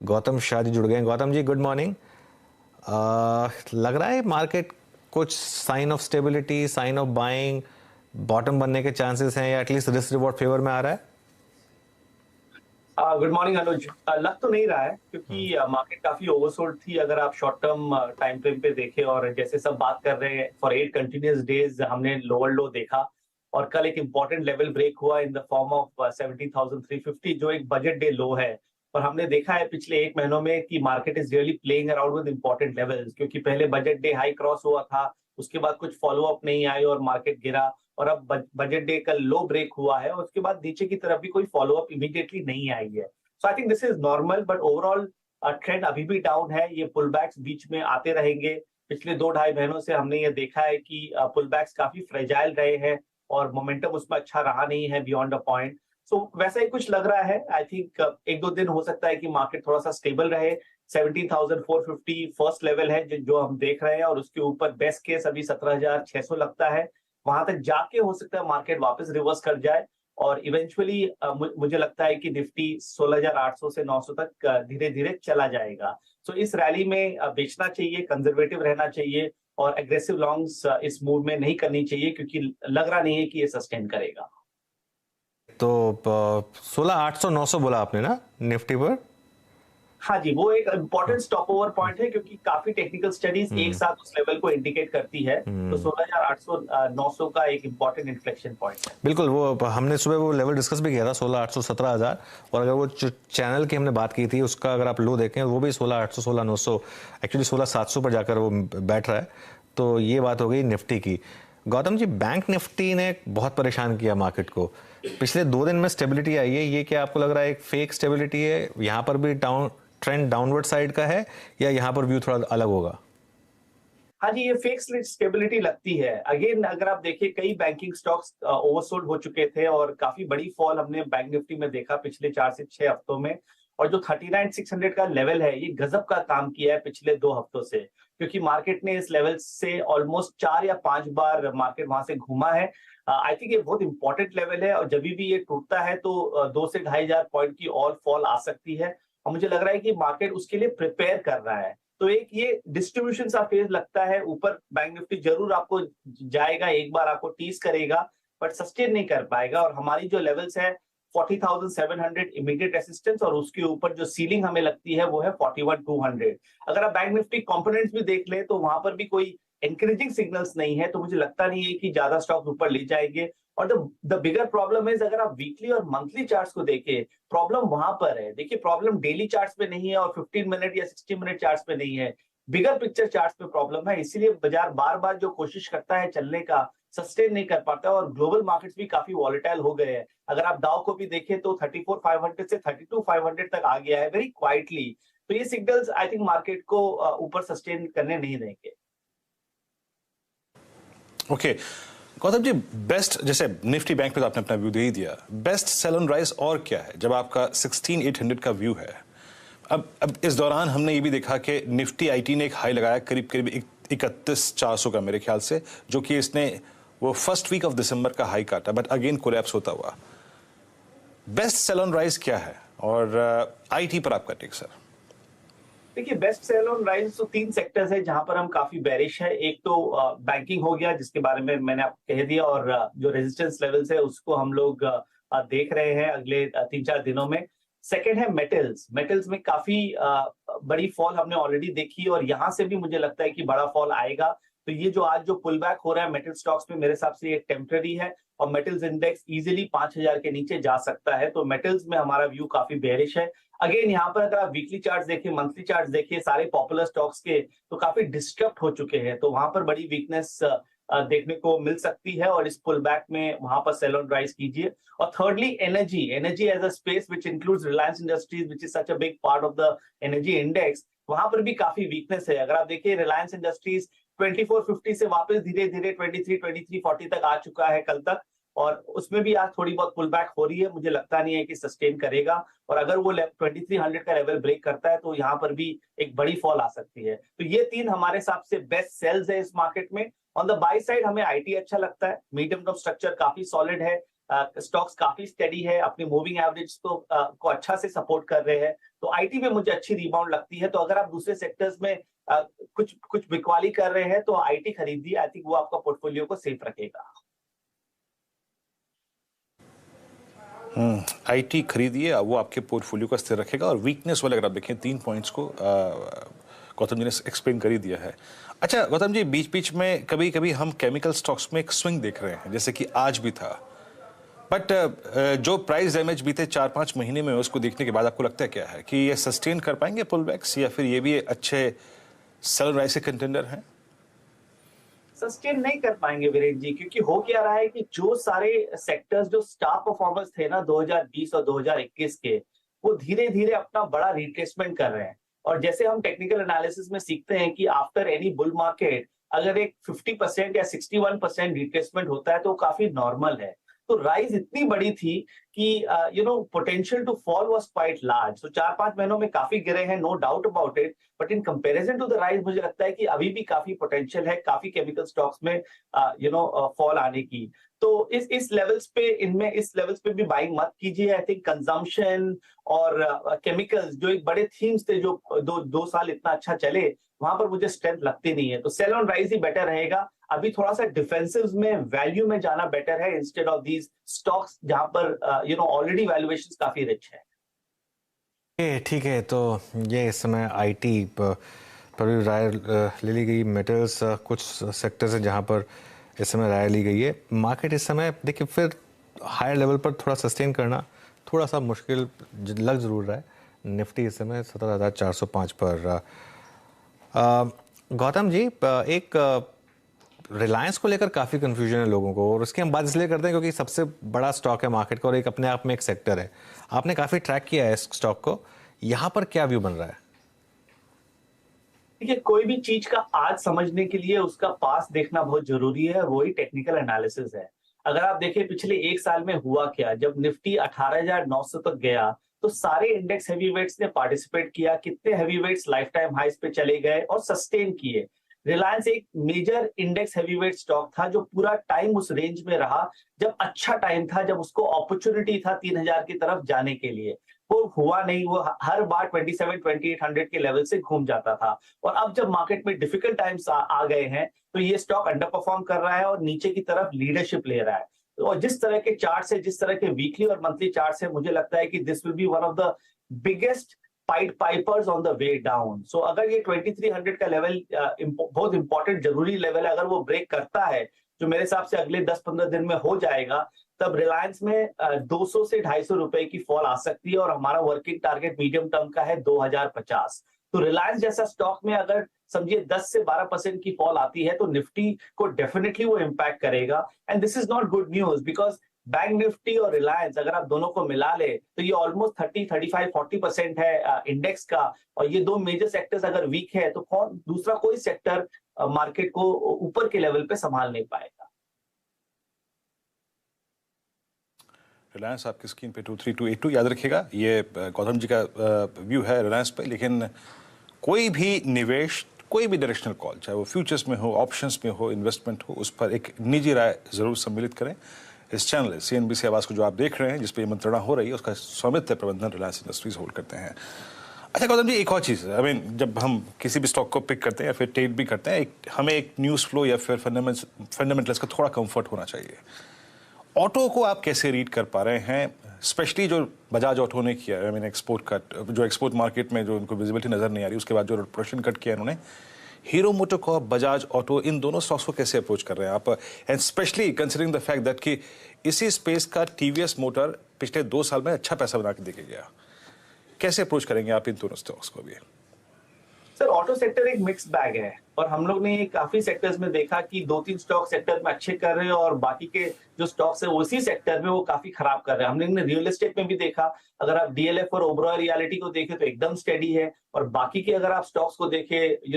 गौतम शाह जी जुड़ गए हैं। Gautam ji good morning. लग रहा है मार्केट कुछ sign of stability, sign of buying, bottom बनने के चांसेस हैं या एटलीस्ट रिस्क रिवॉर्ड फेवर में आ रहा है? गुड मॉर्निंग अनुज। लग तो नहीं रहा है क्योंकि मार्केट काफी ओवरसोल्ड थी। अगर आप शॉर्ट टर्म टाइम फ्रेम पे देखें और जैसे सब बात कर रहे हैं, फॉर 8 कंटिन्यूअस डेज हमने लोअर लो देखा और कल एक इंपॉर्टेंट लेवल ब्रेक हुआ इन द फॉर्म ऑफ 17,350 जो एक बजट डे लो है। और हमने देखा है पिछले 1 महीनों में कि market is really playing around with important levels, क्योंकि पहले बजट डे हाई क्रॉस हुआ था, उसके बाद कुछ फॉलो अप नहीं आई और मार्केट गिरा। और अब बजट डे का लो ब्रेक हुआ है और उसके बाद नीचे की तरफ भी कोई फॉलो अप इमीडिएटली नहीं आई है। So I think this is normal, but overall trend अभी भी डाउन है। ये पुल बैक्स बीच में आते रहेंगे। पिछले 2 ढाई महीनों से हमने ये देखा है कि पुल बैक्स काफी फ्रेजाइल रहे हैं और मोमेंटम उसमें अच्छा रहा नहीं है बियॉन्ड अ पॉइंट। सो वैसा ही कुछ लग रहा है। आई थिंक 1-2 दिन हो सकता है कि मार्केट थोड़ा सा स्टेबल रहे। 17,450 फर्स्ट लेवल है जो हम देख रहे हैं और उसके ऊपर बेस्ट केस अभी 17,600 लगता है। वहां तक जाके हो सकता है मार्केट वापस रिवर्स कर जाए और इवेंचुअली मुझे लगता है कि निफ्टी 16,800 से 900 तक धीरे धीरे चला जाएगा। सो इस रैली में बेचना चाहिए, कंजर्वेटिव रहना चाहिए और एग्रेसिव लॉन्ग्स इस मूव में नहीं करनी चाहिए क्योंकि लग रहा नहीं है कि ये सस्टेन करेगा। तो 16,800 900 बोला आपने ना निफ्टी पर? हाँ जी, वो एक इम्पोर्टेंट स्टॉप ओवर पॉइंट है क्योंकि काफी टेक्निकल स्टडीज एक हम्म। साथ उस लेवल को इंडिकेट करती है। तो हम्म। 16,800 900 का एक इम्पोर्टेंट इन्फ्लेक्शन पॉइंट है। बिल्कुल, वो हमने सुबह वो लेवल डिस्कस भी किया था 16,800 17,000। और अगर वो चैनल की हमने बात की थी उसका अगर आप लो देखें वो भी 16,800 16,900, एक्चुअली 16,700 पर जाकर वो बैठ रहा है। तो ये बात हो गई निफ्टी की। गौतम जी, बैंक निफ्टी ने बहुत परेशान किया मार्केट को। पिछले 2 दिन में स्टेबिलिटी आई है, ये क्या आपको लग रहा है एक फेक स्टेबिलिटी है? यहाँ पर भी ट्रेंड डाउनवर्ड साइड का है या यहाँ पर व्यू थोड़ा अलग होगा? हाँ जी, ये फेक स्टेबिलिटी लगती है। अगेन अगर आप देखिए कई बैंकिंग स्टॉक्स ओवरसोल्ड हो चुके थे और काफी बड़ी फॉल हमने बैंक निफ्टी में देखा पिछले 4 से 6 हफ्तों में। और जो 39,600 का लेवल है ये गजब का काम किया है पिछले 2 हफ्तों से, क्योंकि मार्केट ने इस लेवल से ऑलमोस्ट 4 या 5 बार मार्केट वहां से घूमा है। आई थिंक ये बहुत इंपॉर्टेंट लेवल है और जब भी ये टूटता है तो 2 से 2,500 पॉइंट की और फॉल आ सकती है। और मुझे लग रहा है कि मार्केट उसके लिए प्रिपेयर कर रहा है। तो एक ये डिस्ट्रीब्यूशन सा फेज लगता है। ऊपर बैंक निफ्टी जरूर आपको जाएगा, एक बार आपको टीज करेगा, बट सस्टेन नहीं कर पाएगा। और हमारी जो लेवल्स है 40,700 इमीडिएट रेसिस्टेंस और उसके ऊपर जो सीलिंग हमें लगती है वो है 41,200। अगर आप बैंक निफ्टी कंपोनेंट्स भी देख ले तो वहां पर भी कोई एनकरेजिंग सिग्नल्स नहीं है, तो मुझे लगता नहीं है कि ज्यादा स्टॉक ऊपर ले जाएंगे। और द बिगर प्रॉब्लम इज, अगर आप वीकली और मंथली चार्ट्स को देखें, प्रॉब्लम वहां पर है। देखिए प्रॉब्लम डेली चार्ट्स पे नहीं है और 15 मिनट या 60 मिनट चार्ट्स पे नहीं है, बिगर पिक्चर चार्ट्स पे प्रॉब्लम है। इसीलिए बाजार बार बार जो कोशिश करता है चलने का, सस्टेन नहीं कर पाता और ग्लोबल मार्केट्स भी काफी वॉलेटाइल हो गए हैं। अगर आप डाउ को भी देखें तो 34,500 से 32,500 तक आ गया है वेरी क्वाइटली। तो ये सिग्नल्स आई थिंक मार्केट को ऊपर सस्टेन करने नहीं देंगे। ओके गौतम जी, बेस्ट जैसे निफ्टी बैंक पे तो आपने अपना व्यू दे ही दिया, बेस्ट सेल ऑन राइज और क्या है जब आपका 16,800 का व्यू है? अब इस दौरान हमने ये भी देखा कि निफ्टी आईटी ने एक हाई लगाया करीब करीब 31,400 का मेरे ख्याल से, जो कि इसने वो फर्स्ट वीक ऑफ दिसंबर का हाई काटा, बट अगेन कोलैप्स होता हुआ। बेस्ट सेल ऑन राइज क्या है और आईटी पर आपका टेक सर? देखिए बेस्ट सेल ऑन राइज तो 3 सेक्टर्स है जहां पर हम काफी बेरिश है। एक तो बैंकिंग हो गया जिसके बारे में मैंने आपको कह दिया, और जो रेजिस्टेंस लेवल्स है उसको हम लोग देख रहे हैं अगले 3-4 दिनों में। सेकंड है मेटल्स। मेटल्स में काफी बड़ी फॉल हमने ऑलरेडी देखी और यहां से भी मुझे लगता है कि बड़ा फॉल आएगा। तो ये जो आज जो पुल बैक हो रहा है मेटल स्टॉक्स में, मेरे हिसाब से ये टेम्पररी है और मेटल्स इंडेक्स इजीली 5,000 के नीचे जा सकता है। तो मेटल्स में हमारा व्यू काफी बेरिश है। अगेन यहाँ पर अगर आप वीकली चार्ट्स देखिए, मंथली चार्ट्स देखिए, सारे पॉपुलर स्टॉक्स के तो काफी डिस्टर्ब हो चुके हैं, तो वहां पर बड़ी वीकनेस देखने को मिल सकती है और इस पुल बैक में वहां पर सेल ऑन राइज कीजिए। और thirdly energy, energy as a space which includes Reliance Industries which is such a big part of the energy index, वहां पर भी काफी वीकनेस है। अगर आप देखिए रिलायंस इंडस्ट्रीज 2450 से वापस धीरे धीरे 2340 तक आ चुका है कल तक, और उसमें भी आज थोड़ी बहुत पुल बैक हो रही है। मुझे लगता नहीं है कि सस्टेन करेगा और अगर वो 2300 का लेवल ब्रेक करता है तो यहाँ पर भी एक बड़ी फॉल आ सकती है। तो ये 3 हमारे हिसाब से बेस्ट सेल्स है इस मार्केट में। ऑन द बाय साइड हमें आईटी अच्छा लगता है, मीडियम टर्म स्ट्रक्चर काफी सॉलिड है। स्टॉक्स काफी स्टेडी है, अपनी मूविंग एवरेज को अच्छा से सपोर्ट कर रहे हैं। तो आईटी में मुझे अच्छी रिबाउंड लगती है। तो अगर आप दूसरे सेक्टर्स में कुछ कुछ बिकवाली कर रहे हैं तो आईटी खरीदिए, आई थिंक वो आपका पोर्टफोलियो को सेफ रखेगा। आईटी खरीदिए, वो आपके पोर्टफोलियो को स्थिर रखेगा। और वीकनेस वाले अगर आप देखें 3 पॉइंट्स को गौतम जी ने एक्सप्लेन कर ही दिया है। अच्छा गौतम जी, बीच बीच में कभी कभी हम केमिकल स्टॉक्स में एक स्विंग देख रहे हैं, जैसे कि आज भी था। बट जो प्राइस डैमेज बीते 4-5 महीने में उसको देखने के बाद आपको लगता है क्या है कि ये सस्टेन कर पाएंगे पुल बैक्स, या फिर ये भी अच्छे सेल राइज के कंटेंडर हैं? सस्टेन नहीं कर पाएंगे वीरेंद्र जी, क्योंकि हो क्या रहा है कि जो सारे सेक्टर्स जो स्टार परफॉर्मर्स थे ना 2020 और 2021 के, वो धीरे धीरे अपना बड़ा रिट्रेसमेंट कर रहे हैं। और जैसे हम टेक्निकल एनालिसिस में सीखते हैं कि आफ्टर एनी बुल मार्केट अगर एक 50% या 61% रिट्रेसमेंट होता है तो काफी नॉर्मल है। तो राइज इतनी बड़ी थी कि potential to fall was quite large. तो 4-5 महीनों में काफी गिरे हैं, no doubt about it, but in comparison to the rise मुझे लगता है कि अभी भी काफी पोटेंशियल है काफी केमिकल स्टॉक्स में फॉल आने की। तो इस लेवल्स पे इस लेवल्स पे भी बाइंग मत कीजिए। आई थिंक कंजम्पशन और केमिकल्स जो एक बड़े थीम्स थे जो 2 साल इतना अच्छा चले, वहां पर मुझे स्ट्रेंथ लगती नहीं है। तो सेल ऑन राइज ही बेटर रहेगा। अभी थोड़ा सा डिफेंसिव में वैल्यू में जाना बेटर है इंस्टेड ऑफ दीज स्टॉक्स जहां पर ऑलरेडी वैल्यूएशंस काफी रिच है। ठीक है, तो ये इस समय आईटी पर भी राय ले ली गई। मेटल्स कुछ सेक्टर्स हैं जहां पर इस समय राय ली गई है। मार्केट इस समय देखिए फिर हायर लेवल पर थोड़ा सस्टेन करना थोड़ा सा मुश्किल लग जरूर रहा है। निफ्टी इस समय 17,405 पर। गौतम जी, एक रिलायंस को लेकर काफ़ी कंफ्यूजन है लोगों को, और उसकी हम बात इसलिए करते हैं क्योंकि सबसे बड़ा स्टॉक है मार्केट का और एक अपने आप में एक सेक्टर है। आपने काफ़ी ट्रैक किया है इस स्टॉक को, यहाँ पर क्या व्यू बन रहा है? देखिए, कोई भी चीज का आज समझने के लिए उसका पास देखना बहुत जरूरी है, वही टेक्निकल एनालिसिस है। अगर आप देखें पिछले 1 साल में हुआ क्या, जब निफ्टी 18,900 तक गया तो सारे इंडेक्स हैवीवेट्स ने पार्टिसिपेट किया। कितने हैवीवेट्स लाइफ टाइम हाइस पे चले गए और सस्टेन किए। रिलायंस एक मेजर इंडेक्स हैवीवेट स्टॉक था जो पूरा टाइम उस रेंज में रहा, जब अच्छा टाइम था, जब उसको अपॉर्चुनिटी था 3,000 की तरफ जाने के लिए। वो हुआ नहीं, वो हर बार 27-2800 के लेवल से घूम जाता था। और अब जब मार्केट में डिफिकल्ट टाइम्स आ गए हैं तो ये स्टॉक अंडर परफॉर्म कर रहा है और नीचे की तरफ लीडरशिप ले रहा है। और जिस तरह के चार्ट है, जिस तरह के वीकली और मंथली चार्ट है, मुझे लगता है कि this will be one of the biggest pied pipers on the way down. So अगर ये 2300 का लेवल बहुत इंपॉर्टेंट जरूरी लेवल है, अगर वो ब्रेक करता है, जो मेरे हिसाब से अगले 10-15 दिन में हो जाएगा, तब रिलायंस में 200 से 250 रुपए की फॉल आ सकती है। और हमारा वर्किंग टारगेट मीडियम टर्म का है 2050। तो रिलायंस जैसा स्टॉक में अगर समझिए 10 से 12% की फॉल आती है तो निफ्टी को डेफिनेटली वो इंपैक्ट करेगा। And this is not good news, because bank Nifty और रिलायंस अगर आप दोनों को मिला ले तो ये ऑलमोस्ट 30-35-40% है इंडेक्स का। और ये दो मेजर सेक्टर्स अगर वीक है तो दूसरा कोई सेक्टर मार्केट को ऊपर के लेवल पे संभाल नहीं पाएगा। रिलायंस आपकी स्क्रीन पे 23282 याद रखिएगा, ये गौतम जी का व्यू है रिलायंस पे। लेकिन कोई भी निवेश, कोई भी डायरेक्शनल कॉल, चाहे वो फ्यूचर्स में हो, ऑप्शंस में हो, इन्वेस्टमेंट हो, उस पर एक निजी राय जरूर सम्मिलित करें। इस चैनल CNBC आवाज़ को जो आप देख रहे हैं, जिस पर यह मंत्रणा हो रही है, उसका स्वामित्व प्रबंधन रिलायंस इंडस्ट्रीज होल्ड करते हैं। अच्छा गौतम जी, एक और चीज़, आई मीन जब हम किसी भी स्टॉक को पिक करते हैं या फिर ट्रेड भी करते हैं, हमें एक न्यूज़ फ्लो या फिर फंडामेंटल्स का थोड़ा कंफर्ट होना चाहिए। ऑटो को आप कैसे रीड कर पा रहे हैं, स्पेशली जो बजाज ऑटो ने किया, आई मीन एक्सपोर्ट कट, जो एक्सपोर्ट मार्केट में जो उनको विजिबिलिटी नजर नहीं आ रही, उसके बाद जो प्रोडक्शन कट किया इन्होंने, हीरो मोटोकॉर्प, बजाज ऑटो, इन दोनों स्टॉक्स को कैसे अप्रोच कर रहे हैं आप? And specially considering the fact that कि इसी स्पेस का TVS मोटर पिछले 2 साल में अच्छा पैसा बना के देके गया, कैसे अप्रोच करेंगे आप इन दोनों स्टॉक्स को भी? सर, ऑटो सेक्टर एक मिक्स बैग है और हम लोग ने काफी सेक्टर्स में देखा कि 2-3 स्टॉक सेक्टर में अच्छे कर रहे हैं और बाकी के जो स्टॉक्स है उसी सेक्टर में वो काफी खराब कर रहे हैं। हमने रियल एस्टेट में भी देखा, अगर आप DLF और ओबरॉय रियलिटी को देखें तो एकदम स्टेडी है। और बाकी के अगर आप स्टॉक्स को देखें,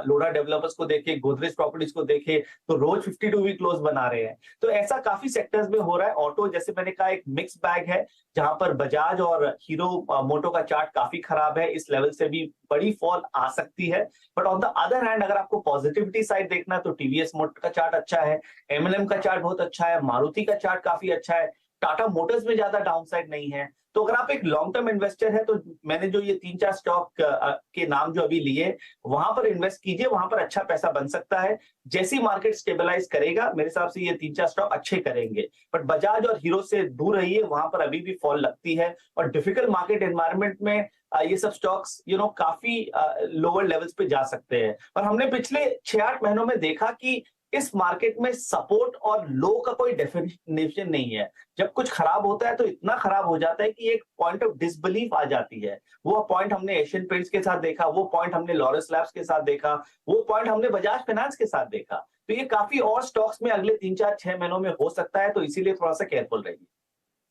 लोडा डेवलपर्स को देखें, गोदरेज प्रॉपर्टीज को देखें, तो रोज 52 वीक क्लोज बना रहे हैं। तो ऐसा काफी सेक्टर्स में हो रहा है। ऑटो, जैसे मैंने कहा, एक मिक्स बैग है जहां पर बजाज और हीरो मोटो का चार्ट काफी खराब है, इस लेवल से भी बड़ी फॉल आ सकती है। But on the other hand अगर आपको पॉजिटिविटी साइड देखना तो TVS मोटर का चार्ट अच्छा है, M&M का चार्ट बहुत अच्छा है, मारुति का चार्ट काफी अच्छा है। टाटा मोटर्स में ज्यादा डाउनसाइड नहीं है। तो अगर आप एक लॉन्ग टर्म इन्वेस्टर है तो मैंने जो ये 3-4 स्टॉक के नाम जो अभी लिए, वहां पर इन्वेस्ट कीजिए, वहां पर अच्छा पैसा बन सकता है। जैसी मार्केट स्टेबलाइज करेगा, मेरे हिसाब से ये 3-4 स्टॉक अच्छे करेंगे। बट बजाज और हीरो से दूर रहिए, वहां पर अभी भी फॉल लगती है। और डिफिकल्ट मार्केट एनवायरनमेंट में ये सब स्टॉक्स काफी लोअर लेवल्स पे जा सकते हैं। और हमने पिछले 6-8 महीनों में देखा कि इस मार्केट में सपोर्ट और लो का कोई डेफिनेशन नहीं है। जब कुछ खराब होता है तो इतना खराब हो जाता है कि एक पॉइंट ऑफ डिसबिलीफ आ जाती है। वो पॉइंट हमने एशियन पेंट्स के साथ देखा, वो पॉइंट हमने लॉरस लैब्स के साथ देखा, वो पॉइंट हमने बजाज फाइनेंस के साथ देखा। तो ये काफी और स्टॉक्स में अगले 3-4-6 महीनों में हो सकता है, तो इसीलिए थोड़ा सा केयरफुल रहिए।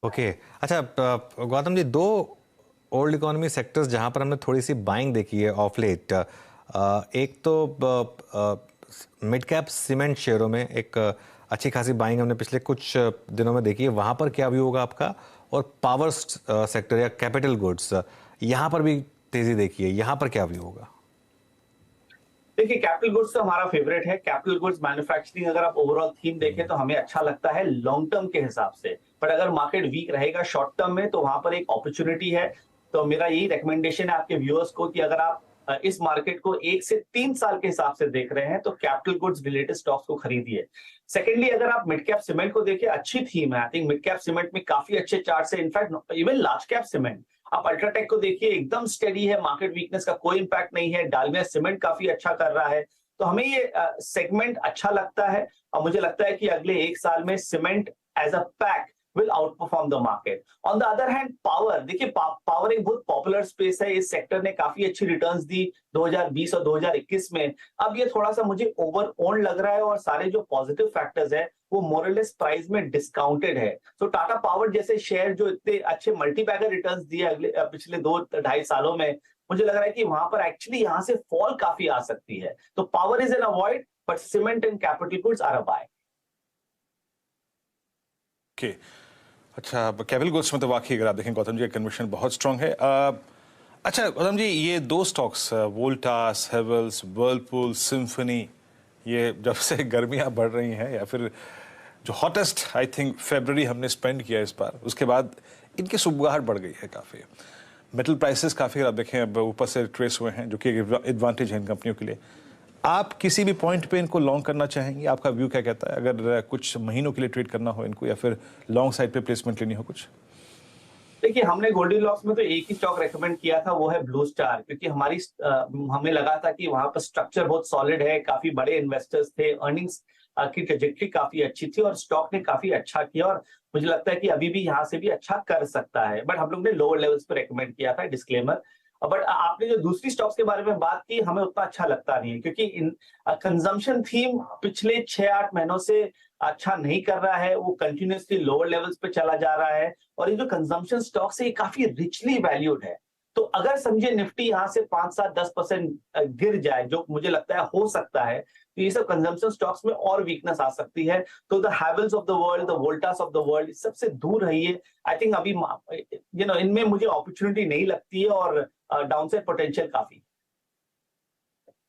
ओके, अच्छा, गौतम जी, दो ओल्ड इकोनॉमी सेक्टर्स जहां पर हमने थोड़ी सी बाइंग देखी है ऑफ लेट, एक तो मिड कैप सीमेंट शेयरों में एक अच्छी खासी बाइंग हमने पिछले कुछ दिनों में देखी है, वहां पर क्या व्यू होगा आपका? और पावर सेक्टर या कैपिटल गुड्स, यहां पर भी तेजी देखी है, यहां पर क्या व्यू होगा? देखिए, कैपिटल गुड्स तो हमारा फेवरेट है। कैपिटल गुड्स मैन्युफैक्चरिंग अगर आप ओवरऑल थीम देखें तो हमें अच्छा लगता है लॉन्ग टर्म के हिसाब से। पर अगर मार्केट वीक रहेगा शॉर्ट टर्म में, तो वहां पर एक अपॉर्चुनिटी है। तो मेरा यही रिकमेंडेशन है आपके व्यूअर्स को कि अगर आप इस मार्केट को 1 से 3 साल के हिसाब से देख रहे हैं तो कैपिटल गुड्स रिलेटेड स्टॉक्स को खरीदिए। सेकेंडली, अगर आप मिड कैप सीमेंट को देखिए, अच्छी थीम है। I think mid cap cement में काफी अच्छे चार्ट्स है, in fact even large cap cement. आप अल्ट्राटेक को देखिए, एकदम स्टेडी है, मार्केट वीकनेस का कोई इंपैक्ट नहीं है। डालमिया सीमेंट काफी अच्छा कर रहा है। तो हमें ये सेगमेंट अच्छा लगता है और मुझे लगता है कि अगले 1 साल में cement as a pack will outperform the market. On the other hand, power देखिए, पावर एक बहुत पॉपुलर स्पेस है। इस सेक्टर ने काफी अच्छी रिटर्न्स दी 2020 और 2021 में। अब ये थोड़ा सा मुझे ओवर ओन लग रहा है और सारे जो पॉजिटिव फैक्टर्स है वो मोरलेस प्राइस में डिस्काउंटेड है। तो टाटा पावर जैसे शेयर जो इतने अच्छे मल्टी बैगर रिटर्न्स दिए अगले पिछले 2-2.5 सालों में, मुझे लग रहा है कि वहां पर एक्चुअली यहाँ से फॉल काफी आ सकती है। तो power is an avoid, but cement and capital goods are a buy. Okay, अच्छा, कैपिटल गुड्स में तो वाकई अगर आप देखें गौतम जी का कन्विक्शन बहुत स्ट्रांग है। अच्छा गौतम जी, ये दो stocks Voltas, Havells, Whirlpool, symphony, ये जब से गर्मियां बढ़ रही हैं या फिर जो हॉटेस्ट आई थिंक फरवरी हमने स्पेंड किया इस बार, उसके बाद इनकी सुबगाहट बढ़ गई है काफ़ी। मेटल प्राइसेस काफ़ी अगर आप देखें अब ऊपर से ट्रेस हुए हैं, जो कि एक एडवांटेज है इन कंपनियों के लिए। आप किसी भी पॉइंट पे इनको लॉन्ग करना चाहेंगे? आपका व्यू क्या कहता है, अगर कुछ महीनों के लिए ट्रेड करना हो इनको या फिर लॉन्ग साइड पे प्लेसमेंट लेनी हो कुछ? देखिए, हमने गोल्डीलॉक्स में तो एक ही स्टॉक रेकमेंड किया था, वो है ब्लू स्टार, क्योंकि हमें लगा था कि वहां पर स्ट्रक्चर बहुत सॉलिड है, काफी बड़े इन्वेस्टर्स थे, अर्निंग्स की ट्रेजेक्टरी काफी अच्छी थी और स्टॉक ने काफी अच्छा किया और मुझे लगता है कि अभी भी यहाँ से भी अच्छा कर सकता है। बट हम लोग ने लोअर लेवल्स पे रेकमेंड किया था, डिस्क्लेमर। बट आपने जो दूसरी स्टॉक्स के बारे में बात की, हमें उतना अच्छा लगता नहीं है, क्योंकि कंजम्पशन थीम पिछले 6-8 महीनों से अच्छा नहीं कर रहा है। वो कंटिन्यूसली लोअर लेवल्स पे चला जा रहा है और ये जो कंजम्पशन स्टॉक्स है ये काफी रिचली वैल्यूड है। तो अगर समझे निफ्टी यहाँ से 5-7-10% गिर जाए, जो मुझे लगता है हो सकता है, तो ये सब कंजम्पशन स्टॉक्स में और वीकनेस आ सकती है। तो the Havells of the world, the Voltas of the world, सबसे दूर रहिए। आई थिंक अभी इनमें मुझे अपॉर्चुनिटी नहीं लगती है और डाउनसाइड पोटेंशियल काफी।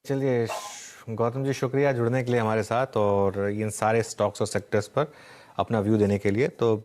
चलिए गौतम जी, शुक्रिया जुड़ने के लिए हमारे साथ और इन सारे स्टॉक्स और सेक्टर्स पर अपना व्यू देने के लिए। तो